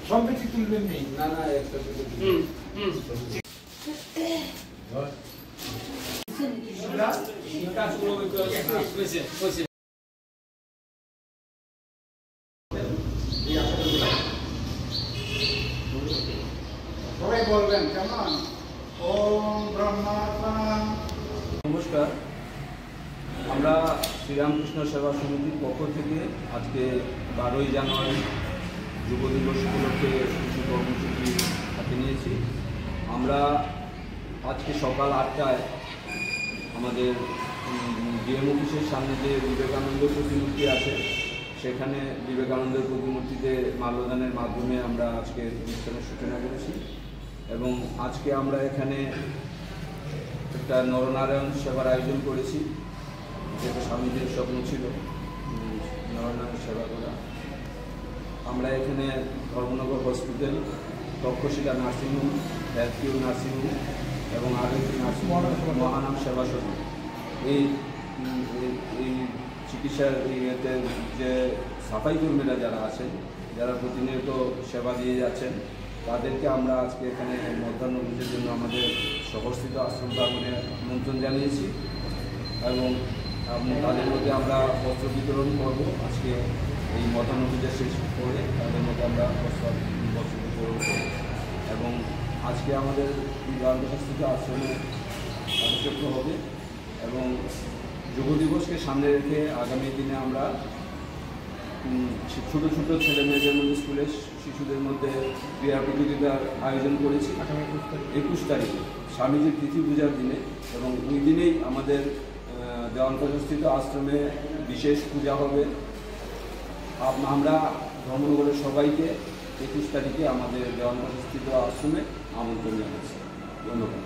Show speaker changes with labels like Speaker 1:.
Speaker 1: সম্প্রতি তুলবেন নেই
Speaker 2: না না একটা
Speaker 1: সবাই বলবেন কেমন? ওম ব্রহ্মাত্মা।
Speaker 2: নমস্কার, আমরা শ্রীরামকৃষ্ণ সেবা সমিতির পক্ষ থেকে আজকে 12ই জানুয়ারি যুব দিবস উপলক্ষে কিছু কর্মসূচি হাতে নিয়েছি। আমরা আজকে সকাল 8টায় আমাদের ডিএম অফিসের সামনে যে বিবেকানন্দ প্রতিমূর্তি আছে সেখানে বিবেকানন্দের প্রতিমূর্তিতে মাল্যদানের মাধ্যমে আমরা আজকে অনুষ্ঠানের সূচনা করেছি এবং আজকে আমরা এখানে একটা নরনারায়ণ সেবার আয়োজন করেছি, যেটা স্বামীজির স্বপ্ন ছিল নরনারায়ণ সেবা করা। আমরা এখানে Dharmanagar hospital, Takshashila nursing home, health cure nursing home এবং আরও একটি নার্সিংহোম মহানাম সেবা সমিতি এই চিকিৎসার ইয়েতে যে সাফাই কর্মীরা যারা আছেন, যারা প্রতিনিয়ত সেবা দিয়ে যাচ্ছেন, তাদেরকে আমরা আজকে এখানে মধ্যাহ্নভোজের জন্য আমাদের শহরস্থিত আশ্রম প্রাঙ্গণে আমন্ত্রণ জানিয়েছি এবং তাদের মধ্যে আমরা বস্ত্র বিতরণ করব। আজকে এই মধ্যাহ্নভোজের শেষ করে তাদের মধ্যে আমরা বস্ত্র বিতরণ করব এবং আজকে আমাদের বিবেকানন্দস্থিত আশ্রমে আলোচনা হবে এবং যুব দিবসকে সামনে রেখে আগামী দিনে আমরা ছোটো ছোটো ছেলে মেয়েদের মধ্যে স্কুলের শিশুদের মধ্যে ক্রীড়া প্রতিযোগিতার আয়োজন করেছি 21 তারিখে স্বামীজির তিথি পূজার দিনে এবং ওই দিনেই আমাদের দেওয়ানবাজারস্থিত আশ্রমে বিশেষ পূজা হবে। আমরা ধর্মনগরের সবাইকে 21 তারিখে আমাদের দেওয়ানবাজারস্থিত আশ্রমে আমন্ত্রণ জানাচ্ছি। ধন্যবাদ।